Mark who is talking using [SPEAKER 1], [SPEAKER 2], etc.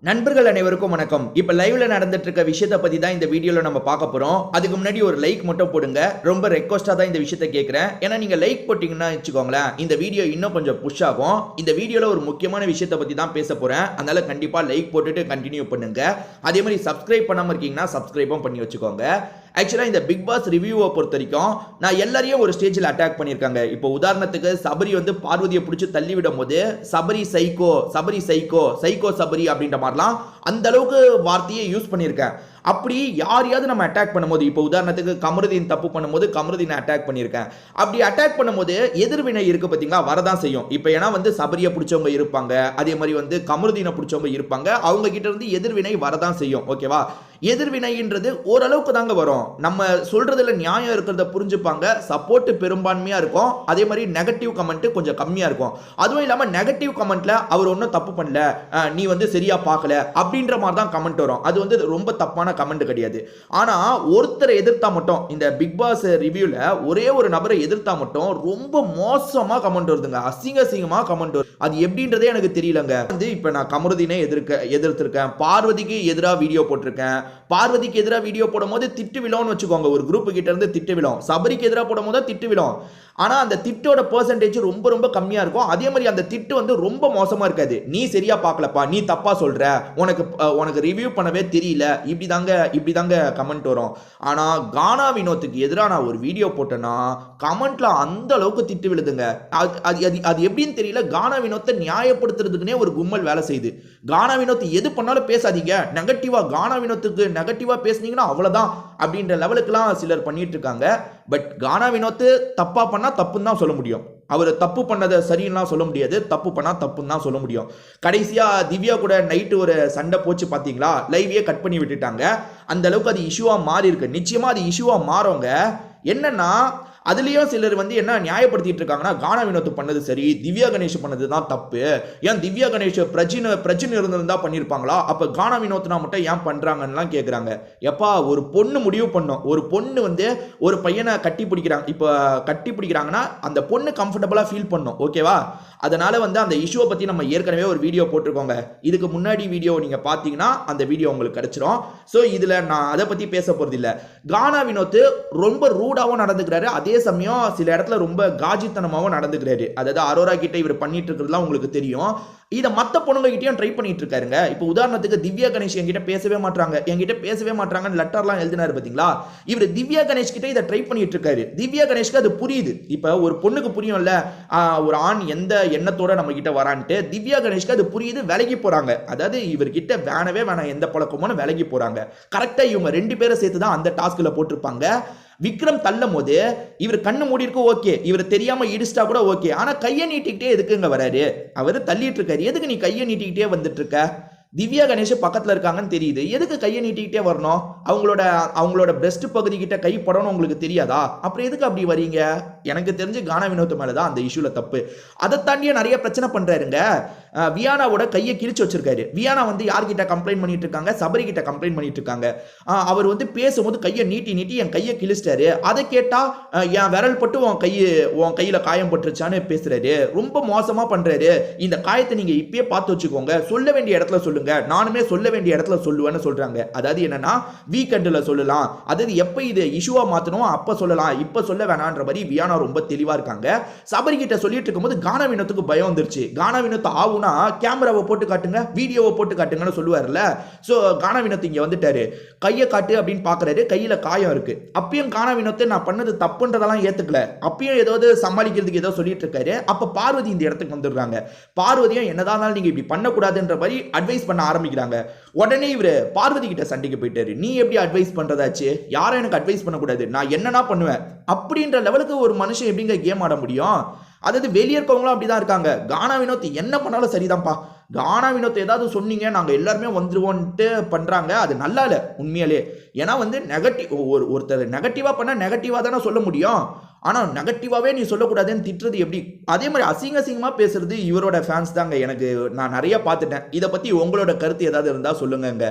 [SPEAKER 1] நண்பர்கள் அனைவருக்கும் வணக்கம். இப்ப லைவ்ல நடந்துட்டு இருக்க விஷயத்தை பத்தி தான் இந்த வீடியோல நம்ம பார்க்க போறோம். அதுக்கு முன்னாடி ஒரு லைக் மட்டும் போடுங்க. ரொம்ப ரெக்வஸ்டா தான் இந்த விஷயத்தை கேட்கிறேன். ஏன்னா நீங்க லைக் போட்டீங்கன்னா வச்சுக்கோங்களேன், இந்த வீடியோ இன்னும் கொஞ்சம் புஷ் ஆகும். இந்த வீடியோல ஒரு முக்கியமான விஷயத்தை பத்தி தான் பேச போறேன். அதனால கண்டிப்பா லைக் போட்டுட்டு கண்டினியூ பண்ணுங்க. அதே மாதிரி சப்ஸ்கிரைப் பண்ணாம இருக்கீங்கன்னா சப்ஸ்கிரைபும் பண்ணி வச்சுக்கோங்க. ஆக்சுவலா இந்த பிக் பாஸ் ரிவ்யூவை பொறுத்த வரைக்கும் நான் எல்லாரையும் ஒரு ஸ்டேஜில் அட்டாக் பண்ணியிருக்காங்க. இப்போ உதாரணத்துக்கு சபரி வந்து பார்வதியை பிடிச்சி தள்ளி விடும் போது சபரி சைக்கோ சபரி அப்படின்ற மாதிரிலாம் அந்த அளவுக்கு வார்த்தையை யூஸ் பண்ணியிருக்கேன். அப்படி யாரையாவது நம்ம அட்டாக் பண்ணும்போது, இப்போ உதாரணத்துக்கு கமருதீன் தப்பு பண்ணும்போது கமருதீனை அட்டாக் பண்ணியிருக்கேன். அப்படி அட்டாக் பண்ணும்போது எதிர்வினை இருக்கு பார்த்தீங்களா, வரதான் செய்யும். இப்போ ஏன்னா வந்து சபரியை பிடிச்சவங்க இருப்பாங்க, அதே மாதிரி வந்து கமருதீனை பிடிச்சவங்க இருப்பாங்க, அவங்க கிட்ட இருந்து எதிர்வினை வரதான் செய்யும். ஓகேவா? எதிர்வினைன்றது ஓரளவுக்கு தாங்க வரும். நம்ம சொல்றதுல நியாயம் இருக்கிறத புரிஞ்சுப்பாங்க. சப்போர்ட் பெரும்பான்மையா இருக்கும். அதே மாதிரி நெகட்டிவ் கமெண்ட் கொஞ்சம் கம்மியா இருக்கும். அதுவும் இல்லாம நெகட்டிவ் கமெண்ட்ல அவர் ஒன்றும் தப்பு பண்ணல, நீ வந்து சரியா பார்க்கல அப்படின்ற மாதிரி தான் கமெண்ட் வரும். அது வந்து ரொம்ப தப்பான கமெண்ட் கிடையாது. ஆனா ஒருத்தரை எதிர்த்தா மட்டும், இந்த பிக் பாஸ் ரிவ்யூல ஒரே ஒரு நபரை எதிர்த்தா மட்டும் ரொம்ப மோசமா கமெண்ட் வருதுங்க. அசிங்கமா கமெண்ட் வருது. அது எப்படின்றதே எனக்கு தெரியலங்க. வந்து இப்ப நான் கமருதீனை எதிர்த்திருக்கேன், பார்வதிக்கு எதிராக வீடியோ போட்டிருக்கேன். பார்வதிக்கு எதிராக வீடியோ போடும்போது திட்டு விழோன்னு வச்சுக்கோங்க, ஒரு குரூப் கிட்ட இருந்து திட்டு விழும். சபரிக்கு எதிராக போடும்போது திட்டு விழும். ஆனா அந்த திட்டோட பெர்சன்டேஜ் ரொம்ப ரொம்ப கம்மியா இருக்கும். அதே மாதிரி அந்த திட்டு வந்து ரொம்ப மோசமா இருக்காது. நீ சரியா பார்க்கலப்பா, நீ தப்பா சொல்ற, உனக்கு ரிவ்யூ பண்ணவே தெரியல, இப்படி தாங்க கமெண்ட் வரும். ஆனா கானா வினோத்துக்கு எதிராக நான் ஒரு வீடியோ போட்டேன்னா கமெண்ட்ல அந்த அளவுக்கு திட்டு விழுதுங்க. அது எப்படின்னு தெரியல. கானா வினோத்தை நியாயப்படுத்துறதுக்குனே ஒரு கும்பல் வேலை செய்யுது. கானா வினோத் எது பண்ணாலும் பேசாதீங்க, நெகட்டிவா கானா வினோத்துக்கு நெகட்டிவா பேசுனீங்கன்னா அவ்வளவுதான் அப்படின்ற லெவலுக்குலாம் சிலர் பண்ணிட்டு இருக்காங்க. பட் கானா வினோத் தப்பா பண்ணா தப்புன்னு தான் சொல்ல முடியும். அவர் தப்பு பண்ணதை சரின்னா சொல்ல முடியாது, தப்பு பண்ணா தப்புன்னு தான் சொல்ல முடியும். கடைசியா திவ்யா கூட நைட்டு ஒரு சண்டை போச்சு பாத்தீங்களா, லைவே கட் பண்ணி விட்டுட்டாங்க. அந்த அளவுக்கு அது இஷ்யூவா மாறி இருக்கு. நிச்சயமா அது இஷ்யூவா மாறுங்க. என்னன்னா அதுலயும் சிலர் வந்து என்ன நியாயப்படுத்திட்டு இருக்காங்கன்னா, கானா வினோத் பண்ணது சரி, திவ்யா கணேஷ் பண்ணது தான் தப்பு. ஏன் திவ்யா கணேஷ் பிரச்சனை இருந்திருந்தா பண்ணிருப்பாங்களா, அப்ப கானா வினோத்னா மட்டும் ஏன் பண்றாங்கன்னு கேக்குறாங்க. எப்பா, ஒரு பொண்ணு முடிவு பண்ணும். ஒரு பொண்ணு வந்து ஒரு பையனை கட்டி பிடிக்கிறாங்க. இப்ப கட்டி பிடிக்கிறாங்கன்னா அந்த பொண்ணு கம்ஃபர்டபுளா ஃபீல் பண்ணும். ஓகேவா? அதனால வந்து அந்த இஷ்யூவை பத்தி நம்ம ஏற்கனவே ஒரு வீடியோ போட்டிருக்கோங்க. இதுக்கு முன்னாடி வீடியோ நீங்க பாத்தீங்கன்னா அந்த வீடியோ உங்களுக்கு கிடைச்சிரும். சோ இதுல நான் அதை பத்தி பேச போறது இல்ல. கானா வினோத் ரொம்ப ரூடாவும் நடந்துக்கிறாரு, அதே சமயம் சில இடத்துல ரொம்ப காஜித்தனமாவும் நடந்துக்கிறாரு. அதாவது அரோரா கிட்ட இவர் பண்ணிட்டு இருக்கிறதுலாம் உங்களுக்கு தெரியும். இதை மற்ற பொண்ணுங்க கிட்டயும் ட்ரை பண்ணிட்டு இருக்காருங்க. இப்போ உதாரணத்துக்கு திவ்யா கணேஷ் என்கிட்ட பேசவே மாட்டாங்கன்னு லெட்டர்லாம் எழுதினாரு பாத்தீங்களா. இவர் திவ்யா கணேஷ் கிட்ட இதை ட்ரை பண்ணிட்டு இருக்காரு. திவ்யா கணேஷ்க்கு அது புரியுது. இப்ப ஒரு பொண்ணுக்கு புரியும்ல, ஒரு ஆண் எந்த எண்ணத்தோட நம்ம கிட்ட வரான்ட்டு. திவ்யா கணேஷ்க்கு அது புரியுது, விலகி போறாங்க. அதாவது இவர்கிட்ட வேணாம் எந்த பழக்கமும் விலகி போறாங்க. கரெக்டா இவங்க ரெண்டு பேரை சேர்த்து தான் அந்த டாஸ்க்ல போட்டிருப்பாங்க. விக்ரம் தள்ளும் போது இவர் கண்ணு மூடி இருக்கு, ஓகே, இவர் தெரியாம இடிச்சிட்டா கூட ஓகே. ஆனா கையை நீட்டிக்கிட்டே எதுக்குங்க வராரு? அவரு தள்ளிட்டு இருக்காரு, எதுக்கு நீ கையை நீட்டிக்கிட்டே வந்துட்டு இருக்க? திவ்யா கணேஷ் பக்கத்துல இருக்காங்கன்னு தெரியுது, எதுக்கு கையை நீட்டிக்கிட்டே வரணும்? அவங்களோட பிரஸ்ட் பகுதி கிட்ட கை படணும் உங்களுக்கு தெரியாதா? அப்புறம் எதுக்கு அப்படி வரீங்க? எனக்கு தெரிஞ்சு கானா வினோத் மேலதான் அந்த இஷ்யூல தப்பு. அதை தாண்டியே நிறைய பிரச்சனை பண்றாருங்க. வியானாவோட கையை கிழிச்சு வச்சிருக்காரு. வியானா வந்து யார்கிட்ட கம்ப்ளைண்ட் பண்ணிட்டு இருக்காங்க? சபரி கிட்ட கம்ப்ளைண்ட் பண்ணிட்டு இருக்காங்க. அவர் வந்து பேசும்போது கையை நீட்டி என் கையை கிழிச்சிட்டாரு. அதை கேட்டா என் விரல் பட்டு உன் கையில காயம் பட்டுருச்சான்னு பேசுறாரு. ரொம்ப மோசமா பண்றாரு. இந்த காயத்தை நீங்க இப்பயே பார்த்து வச்சுக்கோங்க, சொல்ல வேண்டிய இடத்துல சொல்லுங்க, நானுமே சொல்ல வேண்டிய இடத்துல சொல்லுவேன்னு சொல்றாங்க. அதாவது என்னன்னா வீக்கெண்ட்ல சொல்லலாம், அதாவது எப்ப இது இஷ்யூவா மாத்தணும் அப்ப சொல்லலாம், இப்ப சொல்ல வேணான்ற மாதிரி வியானா ரொம்ப தெளிவா இருக்காங்க. சபரி கிட்ட சொல்லிட்டு இருக்கும்போது கானா வினோத்துக்கு பயம் வந்துருச்சு. கானா வினோத் ஆவுனா கேமராவை போட்டு காட்டுங்க, வீடியோவை போட்டு காட்டுங்கன்னு சொல்லுவார்ல. சோ கானா வினோத் இங்க வந்துட்டாரு. கையை காட்டு அப்படின்னு பாக்குறாரு, கையில காயம் இருக்கு. அப்பயும் கானா வினோத் நான் பண்ணது தப்புன்றதெல்லாம் ஏத்துக்கல. அப்பயும் ஏதாவது சமாளிக்கிறதுக்கு ஏதோ சொல்லிட்டு இருக்காரு. அப்ப பார்வதி இந்த இடத்துக்கு வந்துடுறாங்க. பார்வதியும் என்னதான் நீங்க இப்படி பண்ணக்கூடாதுன்ற மாதிரி அட்வைஸ் பண்ண ஆரம்பிக்கிறாங்க. உடனே இவரு பார்வதி கிட்ட சண்டைக்கு போயிட்டாரு. நீ எப்படி அட்வைஸ் பண்றதாச்சு? யாரும் எனக்கு அட்வைஸ் பண்ணக்கூடாது, நான் என்னன்னா பண்ணுவேன் அப்படின்ற லெவலுக்கு ஒரு மனுஷன் எப்படிங்க கேம் ஆட முடியும்? அதாவது வெளியே இருக்கவங்களும் அப்படிதான் இருக்காங்க. கானா வினோத் என்ன பண்ணாலும் சரிதான்ப்பா, கானா வினோத் ஏதாவது சொன்னீங்க நாங்க எல்லாருமே வந்துருவோம்ட்டு பண்றாங்க. அது நல்லா இல்ல உண்மையாலே. ஏன்னா வந்து ஒருத்தர் நெகட்டிவா பண்ணா நெகட்டிவா தானே சொல்ல முடியும். ஆனா நெகட்டிவாவே நீ சொல்லக்கூடாதுன்னு திட்டுறது எப்படி? அதே மாதிரி அசிங்கமா பேசுறது இவரோட ஃபேன்ஸ் தாங்க. நான் நிறைய பார்த்துட்டேன். இதை பத்தி உங்களோட கருத்து ஏதாவது இருந்தா சொல்லுங்க.